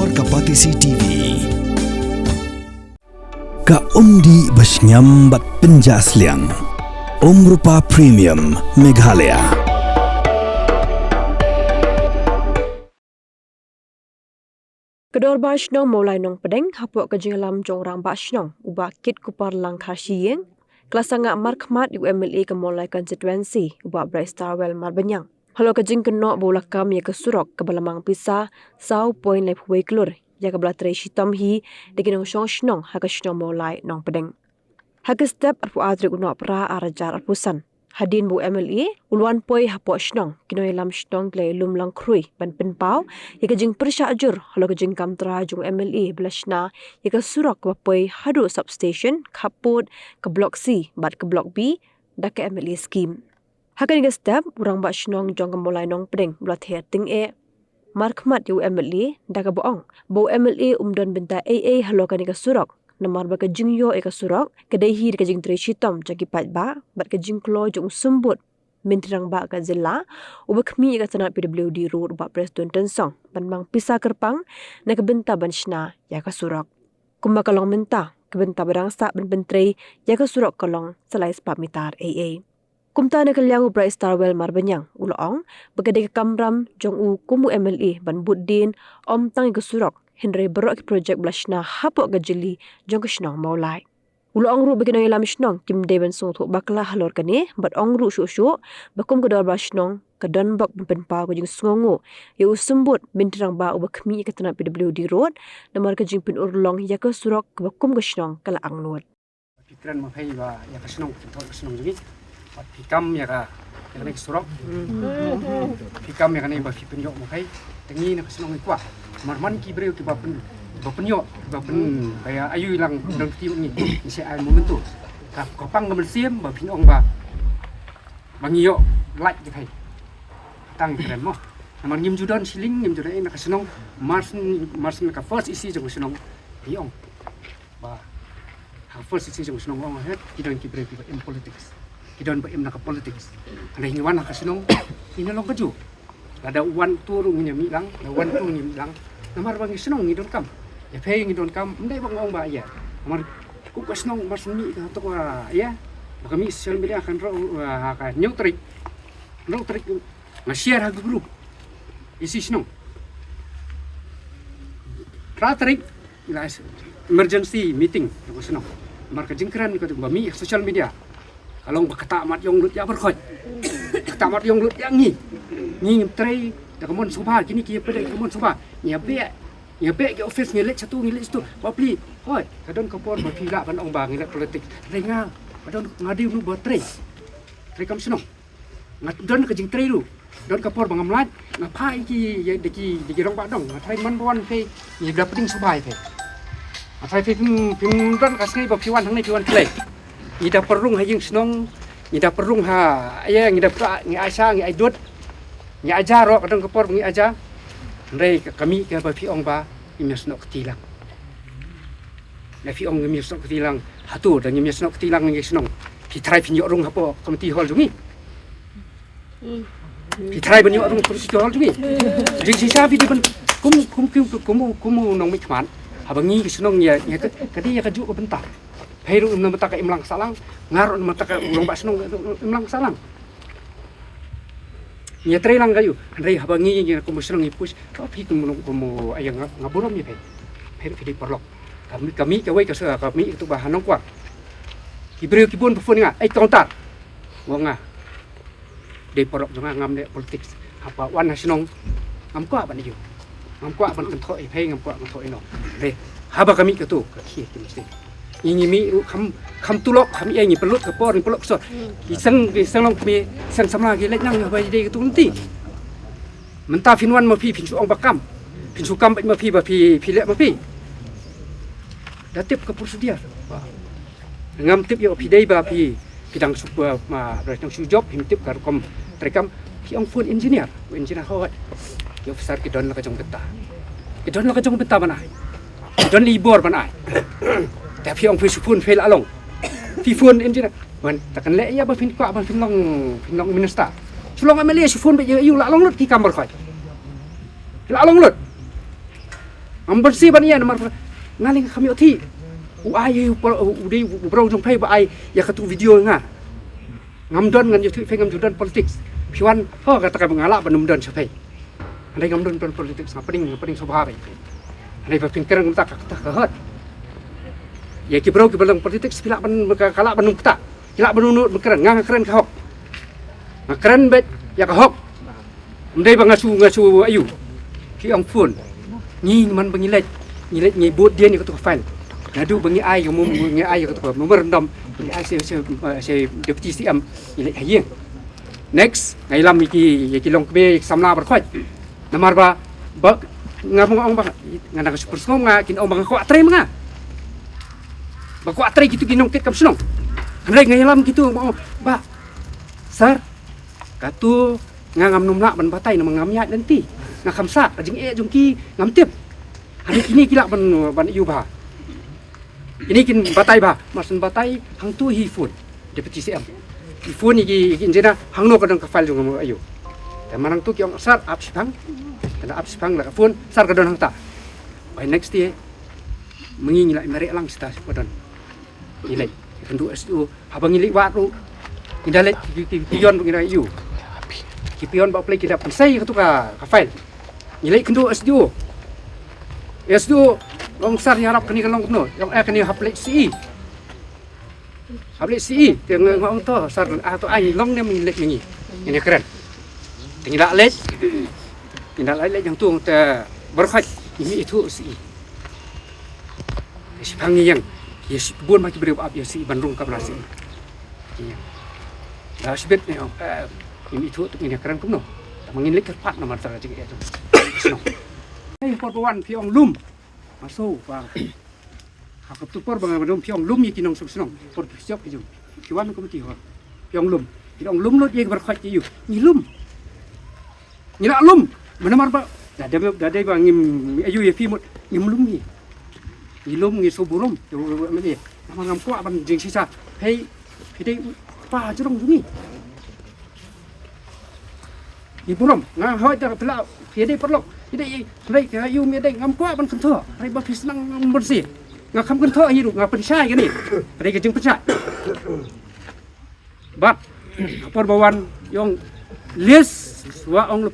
Luar Kapatisi TV. Ka undi basnyam bat penjasliang. Rupa Premium Meghalaya. Kedor bashnong mulai nong pedeng hapuk ke jenglam jong rang bashnong ubah kit kupar lang khasiyeng kelasanga markmat UMLA ke mulai konstituensi ubah Bright Starwell Marbanyang. Halo ke jeng kenok bolakam ya ke surok ke balamang pisah sau poin lep huai kelur ya ke belah terai shitom hi dekinong shong shnong haka shnong mulai nong pedeng. Haka step arpu adri unok pra arajar arpusan. Hadin bu MLA uluan poi hapok shnong kinoy lam shnong klay lum lang krui ban penpau ya ke jeng persya ajur halo ke jeng kamtra jung MLA belashna ya ke surok ke poi hadu substation kaput ke blok C bat ke blok B dak ke MLA scheme. Haka ni ke step urang bat shnong jong ke mulai nong pedeng belat her ting markmat yu MLA dak ke boong bu MLA umdon benta AA halo ke ni ke surok namar ba ke jing yo ke surok kedai hi ke jing tri shitom jagi pat ba bat ke jing klo jung sumbut mintrang ba ke zilla ubakmi ke tanat PWD road ba Preston Tensong ban mang pisa kerpang na ke benta ban shna ya ke surok kumba kalong menta ke benta barang sa ban pentri ya ke surok kalong selai spa mitar AA kumta na kelyang Bright Starwell Marbanyang uloong bagade ke kamram jong u kumu MLA ban buddin om tang ke surok Henry berok projek blashna hapok gajeli jong keshnong maulai. Ulo ongru begino ilam shnong kim deven sung thuk bakla halor kane bat ongru shu bakum kedor bashnong kedon bak penpau ke jing sungongu ya usumbut bintrang ba ubakmi ke tanap PWD road namar ke jing pin urlong ya ke surok ke bakum keshnong kala angnut. Pikiran mapai ba ya keshnong keshnong jadi pikam ya ka ya surok pikam ya kane ba pipin yok mapai tengi na keshnong ikwa marman ki breu ki bapen yo bapen kaya ayu lang dang tiu ni si ai momentu ka kopang ngamel siem ba pin ong ba bangiyo like je kai tang keren mo namar ngim judon siling ngim judon na kasenong mars ka first isi jong senong hiong ba ha first isi jong senong ong het kidon ki breu ki ba in politics kidon ba im na ka politics ana hingan na kasenong inalong kaju ada wan turu ngimi lang wan tu ngimi lang namar bang senong ngidon kam ya pay ngidon kam ndai bang ong ba ya namar ku kasnong masni ka to ya kami social media akan ro ka neutrik nge-share ha group isi senong tratrik ila emergency meeting ko senong namar ka jingkran ko bami social media kalong kata mat yong lut ya berkhot kata mat yong lut yang ni tray da kamon soba kini kia pada kamon soba nya be ke office ngelet satu ngelet situ papli hoi kadon kapor ba pila ban ong bang ngelet politik renga kadon ngadi nu ba tray kam senong ngadon ke jing tray lu don kapor bang amlat ngapai ki ye deki rong ba dong tray man bon fe ni da peding soba fe tray fe pim don kasngai ba piwan hang ni piwan klek ida perung ha jing senong ida perung ha ya ngida pra ngi asa ngi aidut ngi aja ro kadang kepor ngi aja ndai kami ke ba fi ong ba imias nok tilang na fi ong imias nok tilang hatu dan imias nok tilang ngi senong fi trai fi nyorung hapo komiti hol jungi fi trai ban nyorung komiti hol jungi jing sisa fi diban kum nong mi kman habangi senong ya kadi ya kaju ko bentar Heru mataka imlang salang ngarut mataka ulong ba senong imlang salang nya tray lang kayo andai habangi nya ko senong ipus tapi kumu ayang ngaburom ya heru fi perlok kami kawai ka sa kami itu bahan nong kwa kibreu kibun pufun nga ai tontar wonga de perlok jonga ngam de politik apa wan senong ngam kwa ban yo ngam kwa ban kentho ai ngam kwa kentho ino de haba kami ke tu ki mesti ini mi kam tulok kami yang ni peluk ke por ni peluk so iseng long kami sang samla gi lek nang ba de tu nanti menta finwan ma pi pinsu ong bakam pinsu kam ma pi ba pi lek ma pi datip ke prosedur ngam tip yo pi dei ba pi bidang super ma ratang su job him tip kar kom trekam pi ong phone engineer ho yo besar ki don la ka jong beta mana don libor mana tapi ong phi phun fail along phi phun engineer man takkan le ya ba phin kwa ban phin long minister sulong MLA su phun be yu la long lut ki kamar khoi la long lut bersih bania nomor ngaling kami oti uai udi bro jong pay ba ai ya katu video nga ngamdon ngan youtube ngam judan politics piwan ho kata ka mengala banumdon sapai andai ngamdon politics ngapening sobha bai andai berpikir ngam tak hot ya ki bro ki balang politics pila ban kala banum ta kila banunut bekeren ngang keren ka hok keren bet ya ka hok andai bangasu ayu ki ong phun ni man bangilet ngi bot dia ni katu file nadu bangi ai yang bangi ai katu merendam bangi ai se deputy CM ngi hayeng next ngai lam ki long kbe samla bar khoj namar ba ngam ong ba ngana ka super snom nga kin ong bang ko atre nga ba ko atre gitu ginong ket kam snong ngai lam gitu ba sir katu ngam numla ban batai na ngam ya nanti nga khamsa jing jungki ngam tip hari ini kila ban iu ba ini kin batai ba masun batai hang tu hi fun deputy CM hi fun iki injena hang no kadang ka file jung ayu ta manang tu ki ong sar up sipang kada up sipang la fun sar kadon hang ta by next day mengi ngila merek lang sta padon ilai kendu SU habang ngili wa ru indalet ki pion ngira iu ki pion ba play kidap sai ka tu ka file ngilai kendu SU long sar ni harap kini kalong kuno yang kini haplet CE tengok ngong to sar atau ai long ni milik ni ini keren tinggal let yang tu te berkhaj ini itu CE sipangi yang yes buan macam beri up ya CE Bandung ka berhasil dah sebet ni ini itu ini keren kuno mengilik tepat nomor tara jik itu hey portuan piong lum masuk ba hakap tu por bang madom piong lum yi kinong sung por siap ju kiwan ko mati ho piong lum lot ye berkhaj yu ni lum ni la lum mana mar ba da ba ngim ayu ye pi mot ngim lum ni lum ngi so burum yo mani ngam ko ban jing sisa hey dei pa jurong ni ni burum nga hoi ta pela dei perlok dei lei ka yu mi dei ngam ko ban kan tho ai ba pis nang bersih nga kham kan tho hidu nga pensai kan ni dei ka jing pensai bat por bawan yong les wa ong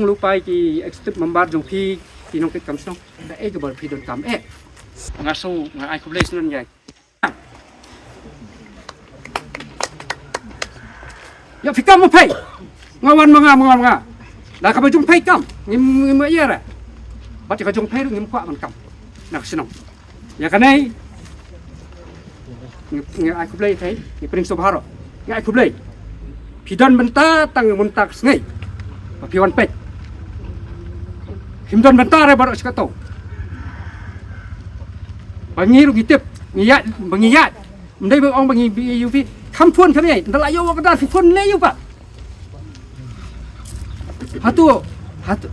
lupai ki extip membar jong pi kinong ket kam song da e ka bar pi don kam nga so nga ai ko les nun yai ya fikam mo pai ngawan mga dah kau jumpa kam ngim ya ra baca kau jumpa ngim kwa man kam nak senang ya kanai ngi aku play thai ngi pring sobharo ngi aku play pidan benta tang muntak ngai piwan pet himdan benta re baru sekato bangi ru gitip ngiyat bangiyat mendai bang ong bangi UV kampun kami ndala yo wakda fun le yo pak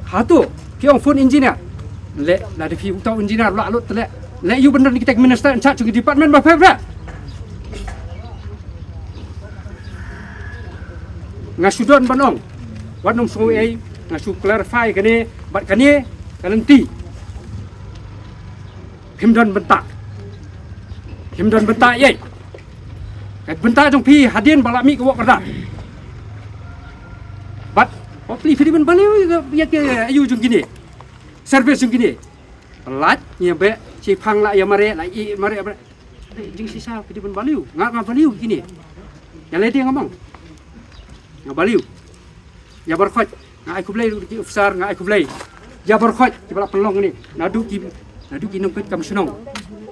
hatu piong phone engineer le la de fi utau engineer la lut le you bener ni kita minister in charge department ba febra ngasudon banong wanong so ai ngasu clarify kani bat kani kalanti himdon bentak ye bentak jong pi hadien balami ko wakda bat Opli Filipan balik ya ke ayu jung gini. Servis jung gini. Pelat nyampe cipang lah ya mare lah i mare apa. Jing sisa Filipan balik. Ngap balik gini. Yang lain dia ngomong. Ngap balik. Ya berkhot. Ngai aku belai di ofisar ngai aku belai. Ya berkhot di bala pelong ni. Nadu ki nongkit kam sunong.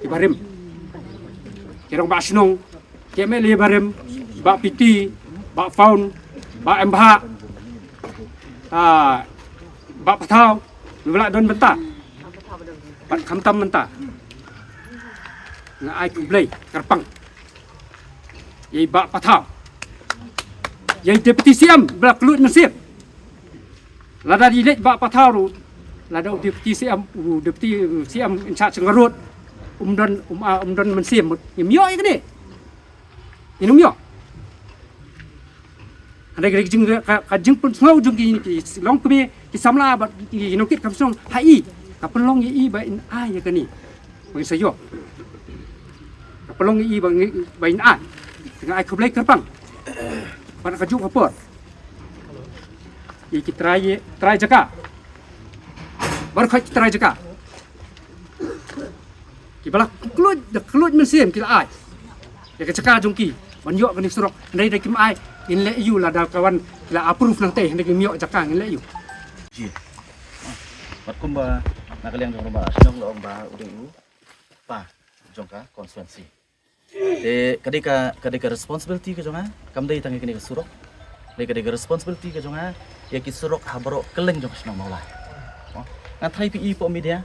Di barem. Kirong ba sunong. Kemel le barem. Ba piti, ba faun, ba embha. Bak patau, lulak don benta. Bat kamtam benta. Ngai ku blai kerpang. Yai bak patau. Yai deputy CM belak kelut nasib. Lada dilet bak patau ru. Lada deputy CM in charge ngarut. Umdon mensim. Nyemyo ai kene. Inum yo. Ada jing pun semua jung ki long kami ki samla bat ki nokit kam song hai kapelong i bain ai ya kani bagi sayok kapelong i bain ai dengan ai keblai kerpang pada kajuk apa i try jaka baru kau try jaka kibala kelut mesim kila ai ya kecaka jongki banyak kani surok ndai dak kim ai in le you lah dah kawan kila approve nang teh ndai miok jaka in le you ji bat kumba nakaliang jong ba sinong lo ba udu pa jongka konstituensi de kadika responsibility ka jonga kam dai tangi kini ka surok de kadika responsibility ka jonga ya ki surok habaro keleng jong sinong maulai ngan thai pi po media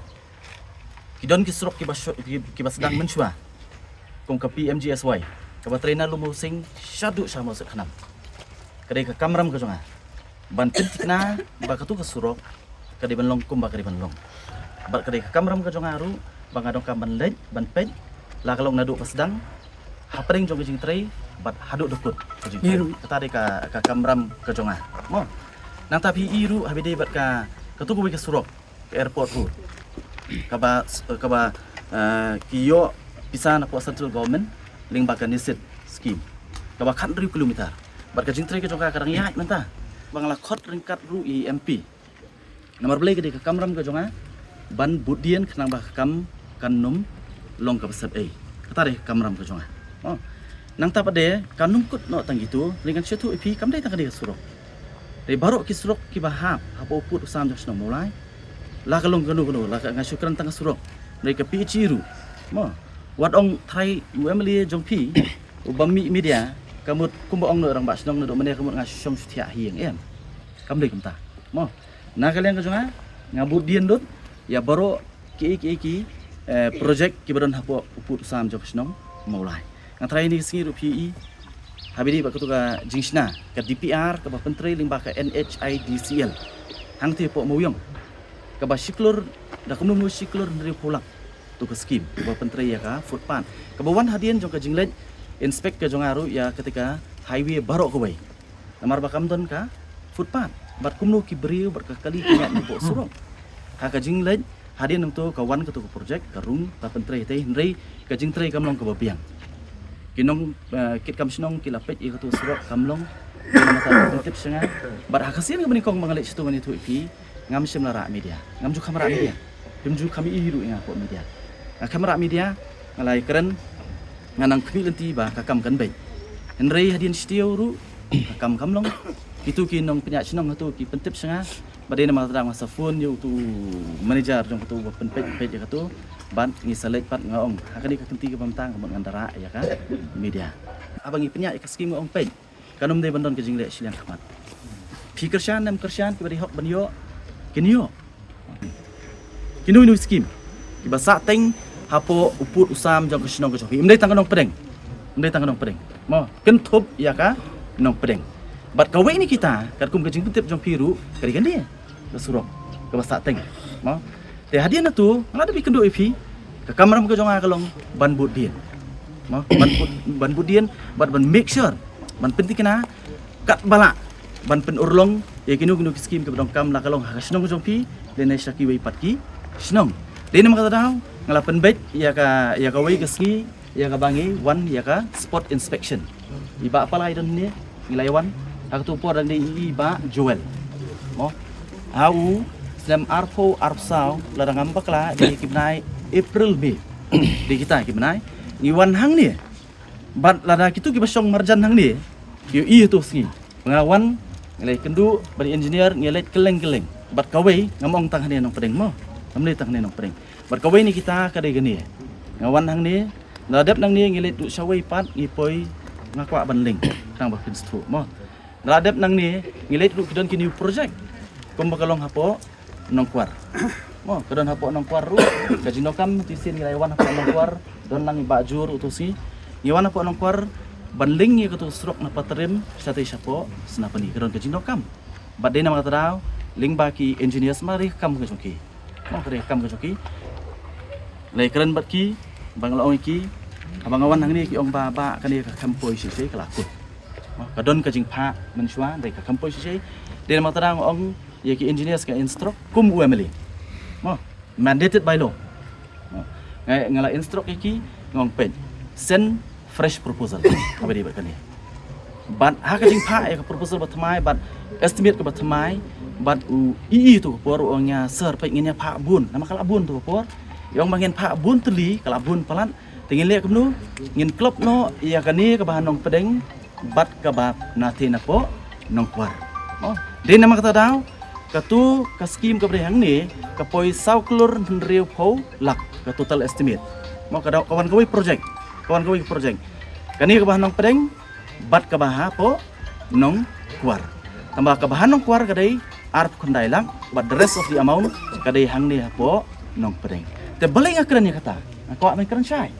kidon ki surok ki basdang menchua kong ka PMGSY ka batrena lumusing syadu sama sekhanam kadika kamram ka jonga ban pentikna ba katu ka surok kadi ban long kumba kadi ban long bat kadi kamram ka jonga ru bangadong ka ban lej ban pej la kalong nadu pasdang hapring jong jing trai bat hadu dokut jing kata de ka kamram ka jonga mo nang tapi iru habide bat ka katu ko ka surok ke airport ru kaba kiyo bisa na po central government ling ba ka nisit scheme kaba 100 kilometer bat ka jing trai ka jonga karang yai menta bangla khot ringkat ru MP nomor beli ke kamram ka jonga ban budian kenang ba kam kanum long ka besat kata de kamram ka jonga nang ta pade kanum kut no tang gitu lingan setu ipi kam dai tang de surok de barok ki surok ki bahap hapo put usam jos no mulai la kalong kanu la ka ngasukran tang surok de ka pi ciru mo wat ong thai UMLA jong pi ubami media kamut kumba ong no orang bas nong no mene kamut ngasong setia hieng em kam de kumta mo na kalian ka jonga ngabut dien dot ya baro ki project ki badan hapo put usam jos no mulai nang try ni singi PE habidi ba kutuga jingsna ka DPR ka ba pentri ling ba ka NHIDCL hang ti po moyong ka ba siklur da kumnu siklur ndri pulak tu ka scheme ba pentri ya ka footpan ka ba wan hadian jong ka jinglej inspect ka jong aru ya ketika highway barok ko bai namar ba kamdon ka footpan bat kumnu ki beriu bar ka kali ki ni po surong ha ka jinglej hadian nang tu ka wan ka tu project ka rung ba pentri te ndri ka jingtrai kamlong ka ba biang kinong kit kam sinong kilapet i katu surok kamlong mata tip senga bar hakasian ngam kong mangalit situ ngani tu ipi ngam sim lara media ngam ju kamera media pimju kami iru inga ko media kamera media ngalai keren nganang kmi lenti ba kakam kan bai henrei hadian sitio ru kakam kamlong itu kinong penyak sinong tu ki pentip senga badai nama tadang masa phone yu tu manager jong tu penpet ya katu ban ngi selek pat ngaong hakani ka kenti ka pamtang ka ngandara ya ka media abang i penyak ka skim ngaong pej kanum de bandon ka jingle silang khmat pikershan nam kershan ki bari hok banyo kinyo kinu skim ki basa teng hapo uput usam jong ka sinong ka johi imdai tanganong pedeng mo kentup ya ka nong pedeng bat kawe ni kita kum ka jing pentip jong piru kari kan dia surok ka basa teng mo te hadian na tu ngada bi kendo ipi ka kamram ka jonga kalong ban budien mo ban budien bat ban make sure ban penting na kat bala ban pen urlong ya kinu skim ka dong kam la kalong ha snong jong pi le na saki wei patki snong de na makata daw ngala pen bet ya ka wei ka ski ya ka bangi wan ya ka spot inspection iba pala idon ni ngilaiwan aku tu por dan iba Joel mo au Slam arpo arpsau larang ambak lah di kibnai April May di kita kibnai iwan hang ni bat lada kitu kibasong marjan hang ni yu i tu ski pengawan ngelai kendu bari engineer ngelai keleng bat kawai ngamong tang hani nong pedeng mo amne tang hani nong pedeng bat kawai ni kita kadai gani ngawan hang ni ladap nang ni ngelai tu sawai pat ngipoi ngakwa banling tang bakin stru mo ladap nang ni ngelai tu kidon ki new project kumbakalong hapo nongkwar mo kadon hapo nongkwar ru kajinokam tisin ngilaiwan hapo nongkwar don lang bajur utusi ngiwan hapo nongkwar banling ya katu strok na patrim sate sapo senapani kadon kajinokam badai nama tadaw ling baki engineers mari kam kajoki mo kare kam kajoki lai keren batki banglaong ki abang awan hang ni ki ong baba kani ka kampoi sisi kelakut mo kadon kajing pha mensua dai ka kampoi sisi de nama tadaw ong ya ki engineers ka instruct kum UMLA mo mandated by law. Ngala instruct iki ngong pen send fresh proposal. Apa dia buat ni? But hak jing pa ka proposal bat mai but estimate ka bat mai but ii tu por orangnya ser pe nginnya pa bun nama kala bun tu por yang mangin pa bun teli kala bun palan tingin lihat kemnu ngin klub no ia kani ka bahan nong pedeng bat ka ba nate na po nong kwar. Oh, dia nama kata daw katu ka scheme ka brehang ni ka poi sau klur nriu po lak ka total estimate. Mau ka daw kawan project kani ka bahan nong pedeng bat ka baha po nong kwar. Tambah ka bahan nong kwar kadai arp kundai lang but the rest of the amount kadai hang ni po nong pedeng. Te balai ngakran ni kata. Ko amai kran syai.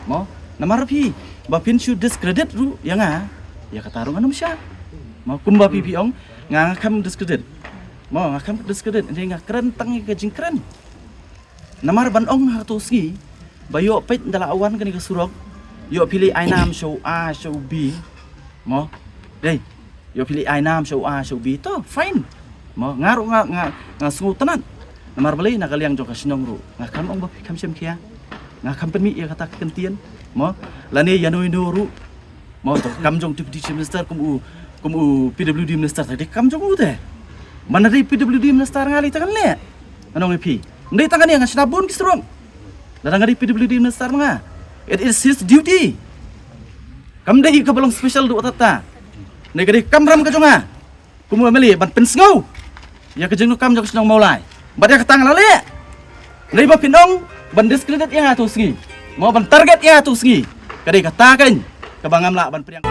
Mo namar pi ba pin should discredit ru yang ya kata ru anum sya. Mo kumba pi ong ngakam discredit. Mo ngakam discredit ni ngakran tang ke jingkran. Namar ban ong ha tu ski bayo pet dala awan kani ke surok. Yo pilih ainam show A show B. Mo dei yo pilih ainam show A show B to fine. Mo ngaru ngasungu tenan. Namar beli nak kaliang jok kasinong ru. Ngakam ong ba kam sem kia. Ngakam pen mi ya kata kentian. Mo lani yanoi no ru. Mo to kam jong deputy chief minister kum u PWD minister tadi kam jong u te. Mana dari PWD minister ngali tangan le. Anong pi. Ndai tangan yang ngasnabun kisrong. Dadang dari PWD minister manga. It is his duty. Kam dai ka balong special du tata. Ndai kadi kamram ka jonga. Kum meli ban pensngau. Ya ka jeng kam jok senong maulai. Bat ya katang lale. Ndai ba pinong ban discredit yang atu sgi. Mau ban target yang atu sgi. Kadi katakan ka bangam la ban priang.